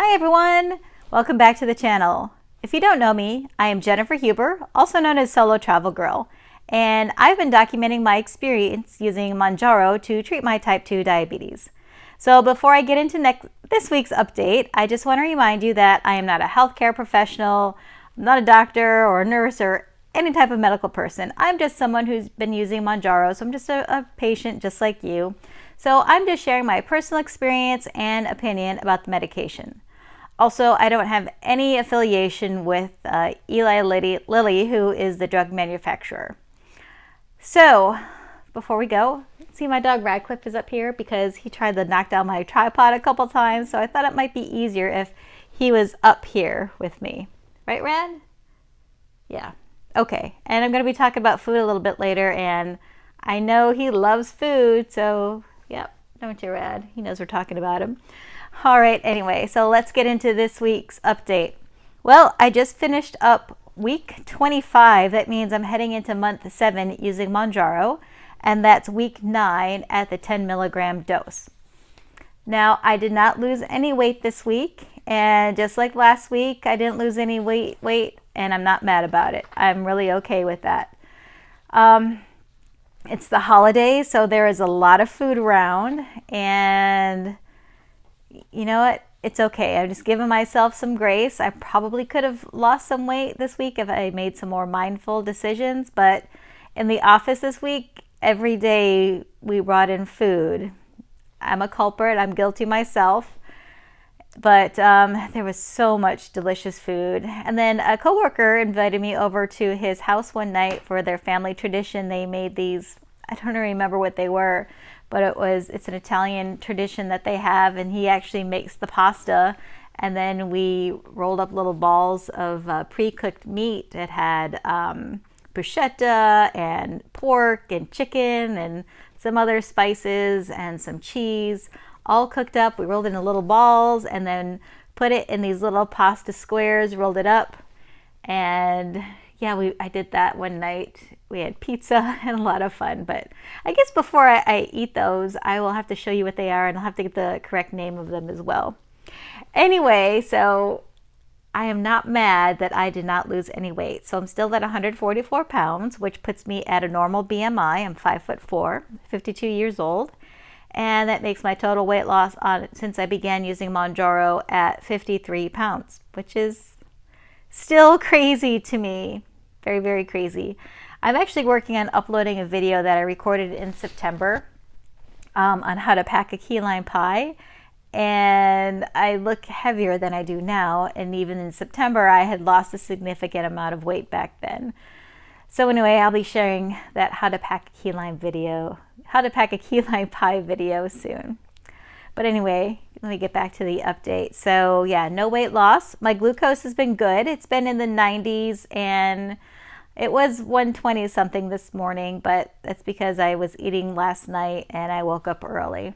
Hi everyone! Welcome back to the channel. If you don't know me, I am Jennifer Huber, also known as Solo Travel Girl, and I've been documenting my experience using Mounjaro to treat my type 2 diabetes. So before I get into this week's update, I just want to remind you that I am not a healthcare professional, I'm not a doctor or a nurse or any type of medical person. I'm just someone who's been using Mounjaro, so I'm just a patient just like you. So I'm just sharing my personal experience and opinion about the medication. Also, I don't have any affiliation with Eli Lilly, who is the drug manufacturer. So, before we go, see my dog Radcliffe is up here because he tried to knock down my tripod a couple times, so I thought it might be easier if he was up here with me. Right, Rad? Yeah. Okay, and I'm going to be talking about food a little bit later, and I know he loves food, so, yep, don't you, Rad? He knows we're talking about him. All right, anyway, so let's get into this week's update. Well, I just finished up week 25. That means I'm heading into month 7 using Mounjaro, and that's week 9 at the 10 milligram dose. Now, I did not lose any weight this week, and just like last week, I didn't lose any weight, and I'm not mad about it. I'm really okay with that. It's the holidays, so there is a lot of food around, and you know what? It's okay. I'm just giving myself some grace. I probably could have lost some weight this week if I made some more mindful decisions, but in the office this week, every day we brought in food. I'm a culprit. I'm guilty myself. But there was so much delicious food. And then a coworker invited me over to his house one night for their family tradition. They made these, I don't remember what they were, but it's an Italian tradition that they have, and he actually makes the pasta, and then we rolled up little balls of pre-cooked meat. It had bruschetta and pork and chicken and some other spices and some cheese, all cooked up. We rolled it into little balls and then put it in these little pasta squares, rolled it up, and yeah, I did that one night. We had pizza and a lot of fun, but I guess before I eat those, I will have to show you what they are, and I'll have to get the correct name of them as well. Anyway, so I am not mad that I did not lose any weight. So I'm still at 144 pounds, which puts me at a normal BMI. I'm 5'4", 52 years old, and that makes my total weight loss since I began using Mounjaro at 53 pounds, which is still crazy to me. Very, very crazy. I'm actually working on uploading a video that I recorded in September on how to pack a key lime pie, and I look heavier than I do now, and even in September I had lost a significant amount of weight back then. So anyway, I'll be sharing that how to pack a key lime pie video soon. But anyway, let me get back to the update. So yeah, no weight loss. My glucose has been good. It's been in the 90s, and it was 120 something this morning, but that's because I was eating last night and I woke up early.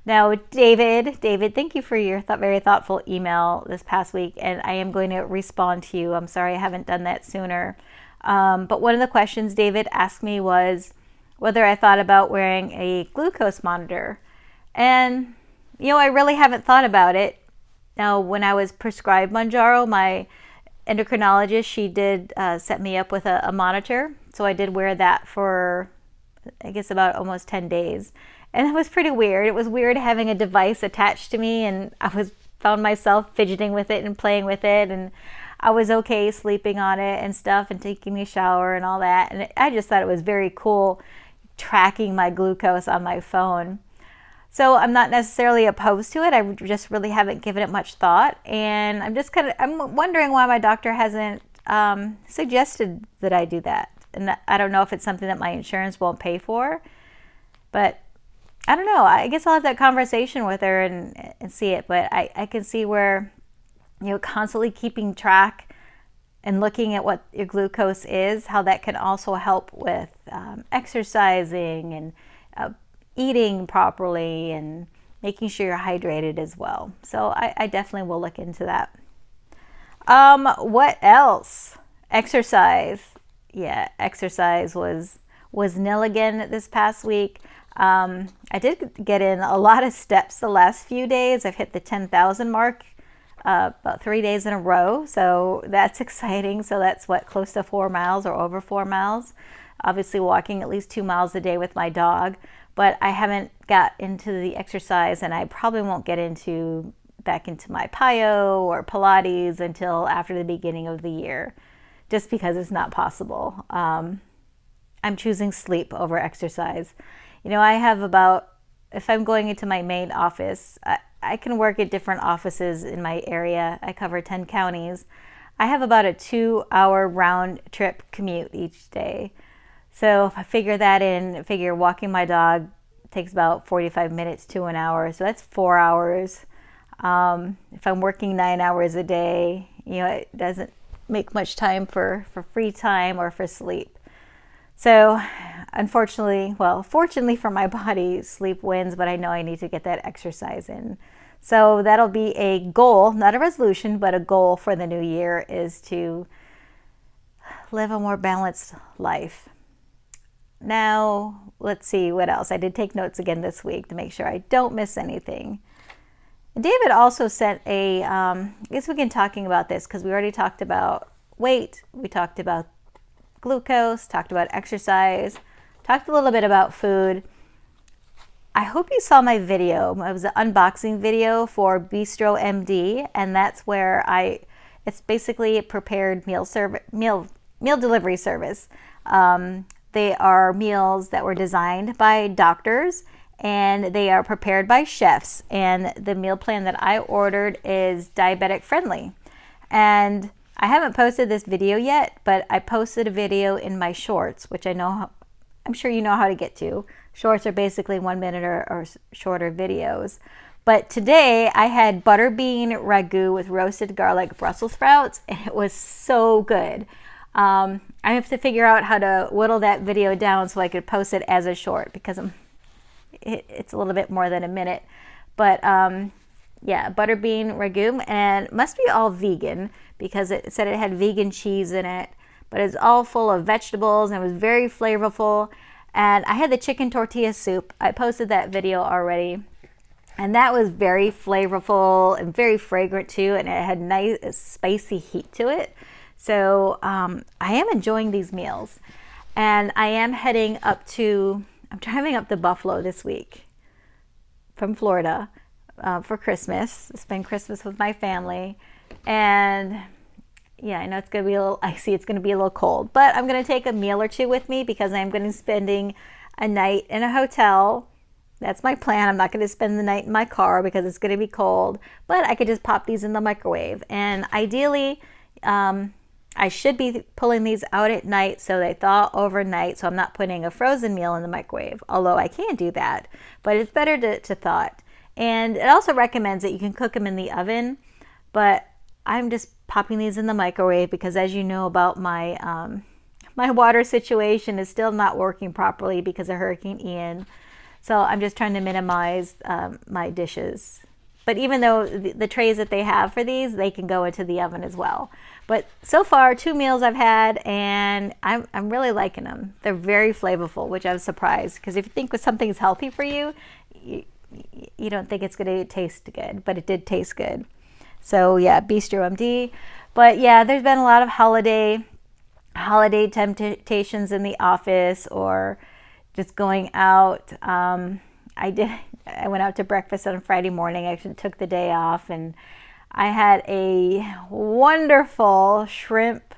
Now, David, thank you for your very thoughtful email this past week, and I am going to respond to you. I'm sorry I haven't done that sooner. But one of the questions David asked me was whether I thought about wearing a glucose monitor. And, you know, I really haven't thought about it. Now, when I was prescribed Mounjaro, my endocrinologist, she did set me up with a monitor. So I did wear that for, I guess, about almost 10 days. And it was pretty weird. It was weird having a device attached to me, and I found myself fidgeting with it and playing with it, and I was okay sleeping on it and stuff and taking a shower and all that. And I just thought it was very cool tracking my glucose on my phone. So I'm not necessarily opposed to it. I just really haven't given it much thought. And I'm wondering why my doctor hasn't suggested that I do that. And I don't know if it's something that my insurance won't pay for, but I don't know. I guess I'll have that conversation with her and see it. But I can see where, you know, constantly keeping track and looking at what your glucose is, how that can also help with exercising and eating properly and making sure you're hydrated as well. So I definitely will look into that. What else? Exercise. Yeah, exercise was nil again this past week. I did get in a lot of steps the last few days. I've hit the 10,000 mark about 3 days in a row. So that's exciting. So that's what, close to 4 miles or over 4 miles. Obviously walking at least 2 miles a day with my dog, but I haven't got into the exercise, and I probably won't get back into my PiYo or Pilates until after the beginning of the year, just because it's not possible. I'm choosing sleep over exercise. You know, I have if I'm going into my main office, I can work at different offices in my area. I cover 10 counties. I have about a 2-hour round trip commute each day. So if I figure that in, walking my dog takes about 45 minutes to an hour. So that's 4 hours. If I'm working 9 hours a day, you know, it doesn't make much time for free time or for sleep. So unfortunately, well, fortunately for my body, sleep wins, but I know I need to get that exercise in. So that'll be a goal, not a resolution, but a goal for the new year, is to live a more balanced life. Now, let's see what else. I did take notes again this week to make sure I don't miss anything. David also sent I guess we can talking about this because we already talked about weight. We talked about glucose, talked about exercise, talked a little bit about food. I hope you saw my video. It was an unboxing video for Bistro MD, and that's where it's basically a prepared meal delivery service. They are meals that were designed by doctors, and they are prepared by chefs. And the meal plan that I ordered is diabetic friendly. And I haven't posted this video yet, but I posted a video in my shorts, which I'm sure you know how to get to. Shorts are basically 1 minute or shorter videos. But today I had butter bean ragu with roasted garlic Brussels sprouts, and it was so good. I have to figure out how to whittle that video down so I could post it as a short, because it's a little bit more than a minute. But yeah, butter bean ragu, and it must be all vegan because it said it had vegan cheese in it, but it's all full of vegetables and it was very flavorful. And I had the chicken tortilla soup. I posted that video already, and that was very flavorful and very fragrant too, and it had nice spicy heat to it. So I am enjoying these meals, and I am I'm driving up to Buffalo this week from Florida for Christmas, spend Christmas with my family. And yeah, I know it's going to be a little icy, it's going to be a little cold, but I'm going to take a meal or two with me because I'm going to be spending a night in a hotel. That's my plan. I'm not going to spend the night in my car because it's going to be cold, but I could just pop these in the microwave. And ideally, I should be pulling these out at night so they thaw overnight, so I'm not putting a frozen meal in the microwave, although I can do that, but it's better to thaw it. And it also recommends that you can cook them in the oven, but I'm just popping these in the microwave because, as you know, about my my water situation is still not working properly because of Hurricane Ian. So I'm just trying to minimize my dishes. But even though the trays that they have for these, they can go into the oven as well. But so far, 2 meals I've had, and I'm really liking them. They're very flavorful, which I was surprised, because if you think something's healthy for you, you don't think it's going to taste good, but it did taste good. So yeah, Bistro MD. But yeah, there's been a lot of holiday temptations in the office, or just going out. I went out to breakfast on Friday morning. I actually took the day off, and I had a wonderful shrimp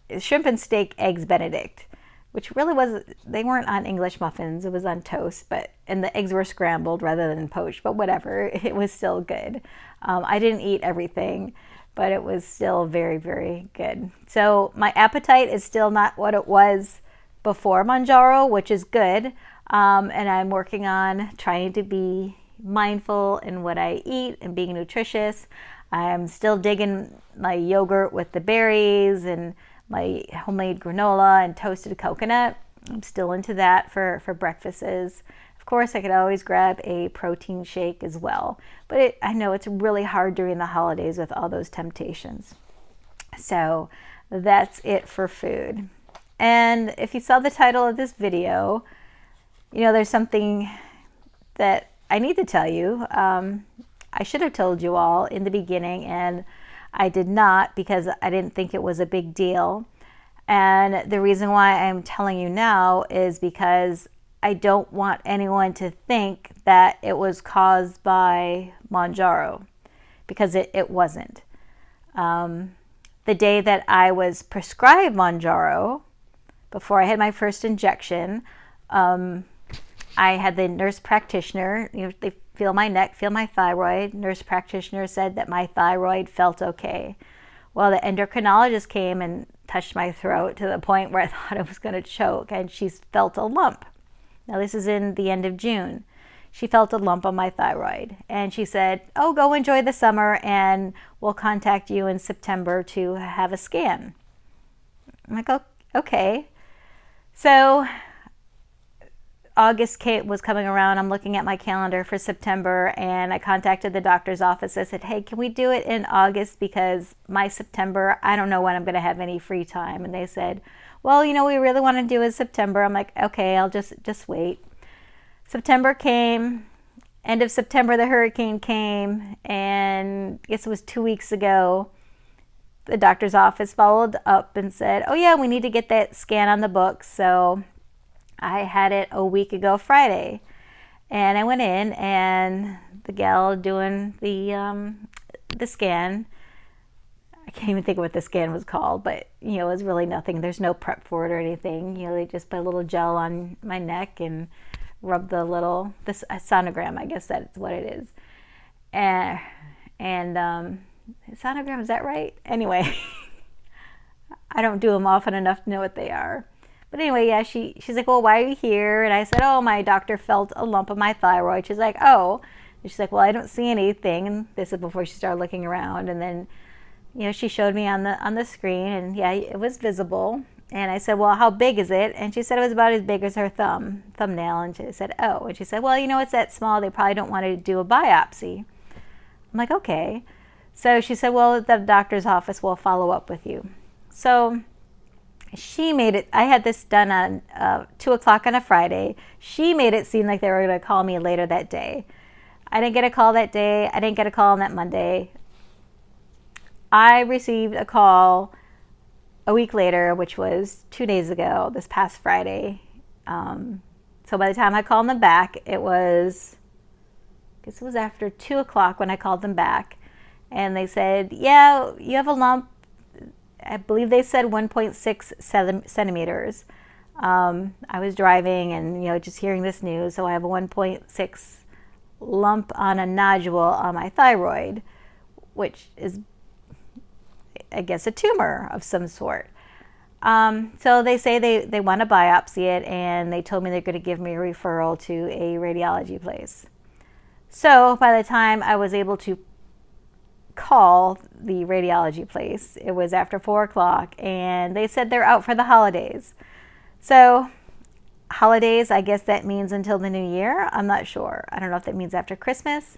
and steak eggs Benedict, which really they weren't on English muffins. It was on toast, and the eggs were scrambled rather than poached, but whatever. It was still good. I didn't eat everything, but it was still very, very good. So my appetite is still not what it was before Mounjaro, which is good. And I'm working on trying to be mindful in what I eat and being nutritious. I'm still digging my yogurt with the berries and my homemade granola and toasted coconut. I'm still into that for breakfasts. Of course, I could always grab a protein shake as well. But I know it's really hard during the holidays with all those temptations. So that's it for food. And if you saw the title of this video, you know, there's something that I need to tell you. I should have told you all in the beginning, and I did not because I didn't think it was a big deal. And the reason why I'm telling you now is because I don't want anyone to think that it was caused by Mounjaro, because it wasn't. The day that I was prescribed Mounjaro, before I had my first injection, I had the nurse practitioner, they feel my neck, feel my thyroid. Nurse practitioner said that my thyroid felt okay. Well, the endocrinologist came and touched my throat to the point where I thought I was going to choke, and she felt a lump. Now, this is in the end of June. She felt a lump on my thyroid, and she said, oh, go enjoy the summer, and we'll contact you in September to have a scan. I'm like, oh, okay. So August was coming around. I'm looking at my calendar for September, and I contacted the doctor's office. I said, hey, can we do it in August, because my September, I don't know when I'm going to have any free time. And they said, well, we really want to do it September. I'm like, okay, I'll just wait. September came. End of September, the hurricane came, and I guess it was 2 weeks ago. The doctor's office followed up and said, oh yeah, we need to get that scan on the books. So I had it a week ago Friday, and I went in, and the gal doing the scan, I can't even think of what the scan was called, but it was really nothing. There's no prep for it or anything. They just put a little gel on my neck and rub this sonogram, I guess that's what it is. And sonogram, is that right? Anyway, I don't do them often enough to know what they are. But anyway, yeah, she's like, well, why are you here? And I said, oh, my doctor felt a lump of my thyroid. She's like, oh. And she's like, well, I don't see anything. And this is before she started looking around. And then, she showed me on the screen, and yeah, it was visible. And I said, well, how big is it? And she said it was about as big as her thumbnail. And she said, oh. And she said, well, it's that small. They probably don't want to do a biopsy. I'm like, okay. So she said, well, the doctor's office will follow up with you. So she made it, I had this done on 2 o'clock on a Friday. She made it seem like they were going to call me later that day. I didn't get a call that day. I didn't get a call on that Monday. I received a call a week later, which was 2 days ago, this past Friday. So by the time I called them back, I guess it was after 2 o'clock when I called them back. And they said, yeah, you have a lump. I believe they said 1.6 centimeters. I was driving and, just hearing this news. So I have a 1.6 lump on a nodule on my thyroid, which is, I guess, a tumor of some sort. So they say they want to biopsy it, and they told me they're going to give me a referral to a radiology place. So by the time I was able to call the radiology place, it was after 4 o'clock, and they said they're out for the holidays. So holidays, I guess that means until the new year. I'm not sure. I don't know if that means after Christmas,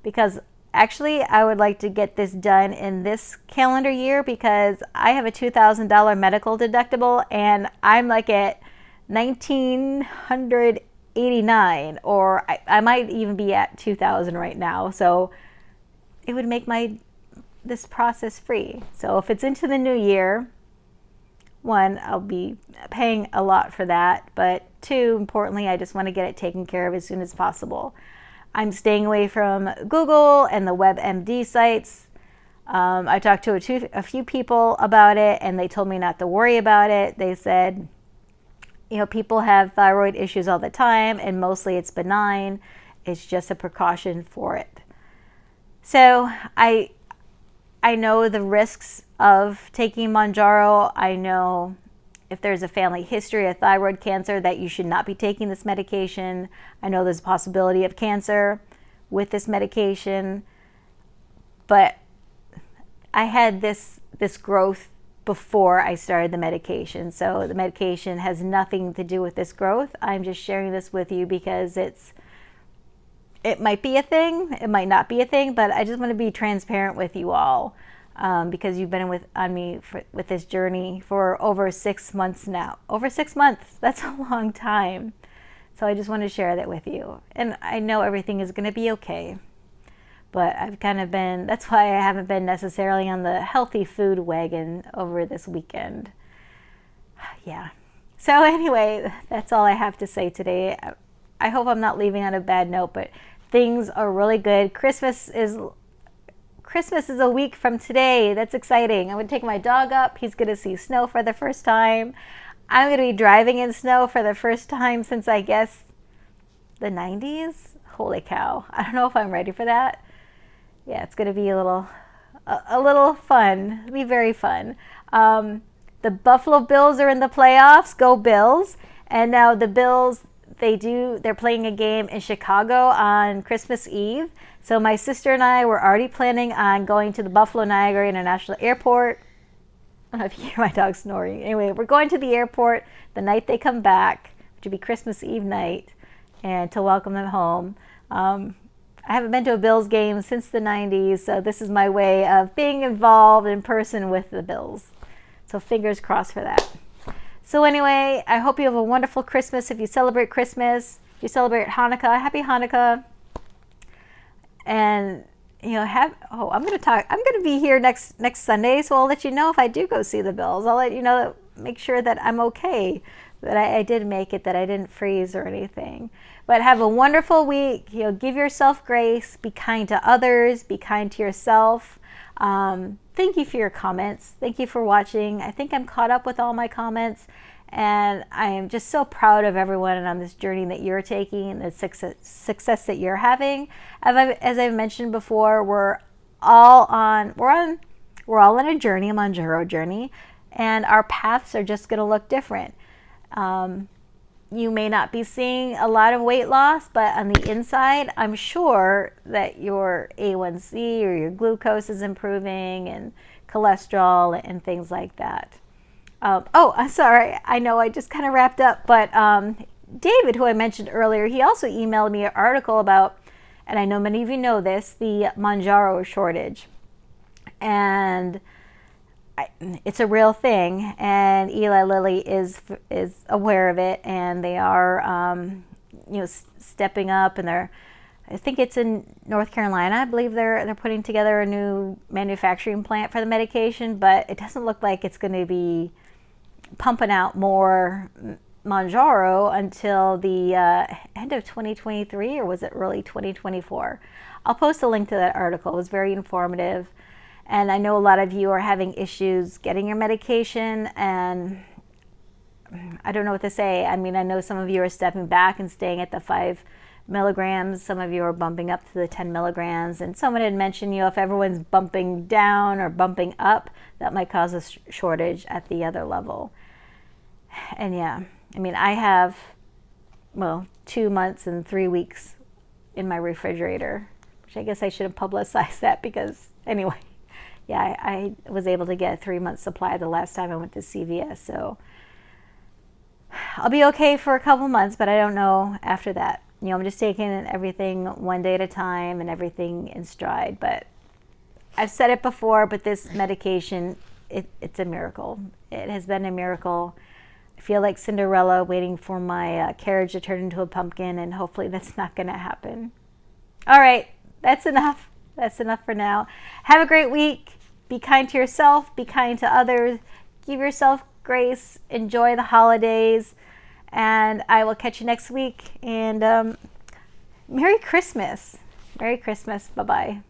because actually I would like to get this done in this calendar year, because I have a $2,000 medical deductible, and I'm like at $1,989, or I might even be at $2,000 right now. So it would make this process free. So if it's into the new year, 1, I'll be paying a lot for that, but 2, importantly, I just want to get it taken care of as soon as possible. I'm staying away from Google and the WebMD sites. I talked to a few people about it, and they told me not to worry about it. They said, people have thyroid issues all the time, and mostly it's benign. It's just a precaution for it. So I know the risks of taking Mounjaro. I know if there's a family history of thyroid cancer that you should not be taking this medication. I know there's a possibility of cancer with this medication. But I had this growth before I started the medication. So the medication has nothing to do with this growth. I'm just sharing this with you because it might be a thing, it might not be a thing, but I just want to be transparent with you all, because you've been with this journey for over 6 months now. Over 6 months, that's a long time. So I just want to share that with you. And I know everything is going to be okay. But I've kind of been, that's why I haven't been necessarily on the healthy food wagon over this weekend. Yeah. So anyway, that's all I have to say today. I hope I'm not leaving on a bad note, but things are really good. Christmas is a week from today. That's exciting. I'm going to take my dog up. He's going to see snow for the first time. I'm going to be driving in snow for the first time since, I guess, the 90s. Holy cow. I don't know if I'm ready for that. Yeah, it's going to be a little fun. It'll be very fun. The Buffalo Bills are in the playoffs. Go Bills. And now the Bills, they're playing a game in Chicago on Christmas Eve. So my sister and I were already planning on going to the Buffalo Niagara International Airport. I don't know if you hear my dog snoring. Anyway, we're going to the airport the night they come back, which would be Christmas Eve night, and to welcome them home. I haven't been to a Bills game since the 90s, so this is my way of being involved in person with the Bills. So fingers crossed for that. So anyway, I hope you have a wonderful Christmas. If you celebrate Christmas, if you celebrate Hanukkah, happy Hanukkah. And I'm going to be here next Sunday, so I'll let you know if I do go see the Bills. I'll let you know, make sure that I'm okay, that I did make it, that I didn't freeze or anything. But have a wonderful week. Give yourself grace, be kind to others, be kind to yourself. Thank you for your comments. Thank you for watching. I think I'm caught up with all my comments, and I am just so proud of everyone and on this journey that you're taking and the success that you're having. As I've mentioned before, we're all on a journey, a Mounjaro journey, and our paths are just going to look different. You may not be seeing a lot of weight loss, but on the inside, I'm sure that your A1C or your glucose is improving, and cholesterol and things like that. I'm sorry. I know I just kind of wrapped up, but David, who I mentioned earlier, he also emailed me an article about, and I know many of you know this, the Mounjaro shortage. And it's a real thing, and Eli Lilly is aware of it, and they are stepping up, and I think it's in North Carolina. I believe they're putting together a new manufacturing plant for the medication, but it doesn't look like it's going to be pumping out more Mounjaro until the end of 2023, or was it early 2024? I'll post a link to that article. It was very informative. And I know a lot of you are having issues getting your medication, and I don't know what to say. I mean, I know some of you are stepping back and staying at the 5 milligrams. Some of you are bumping up to the 10 milligrams. And someone had mentioned, if everyone's bumping down or bumping up, that might cause a shortage at the other level. And yeah, I mean, I have, 2 months and 3 weeks in my refrigerator, which I guess I should have publicized that because anyway. Yeah, I was able to get a 3-month supply the last time I went to CVS, so I'll be okay for a couple months, but I don't know after that. I'm just taking everything one day at a time and everything in stride. But I've said it before, but this medication, it's a miracle. It has been a miracle. I feel like Cinderella waiting for my carriage to turn into a pumpkin, and hopefully that's not going to happen. All right, that's enough. That's enough for now. Have a great week. Be kind to yourself. Be kind to others. Give yourself grace. Enjoy the holidays. And I will catch you next week. And Merry Christmas. Merry Christmas. Bye-bye.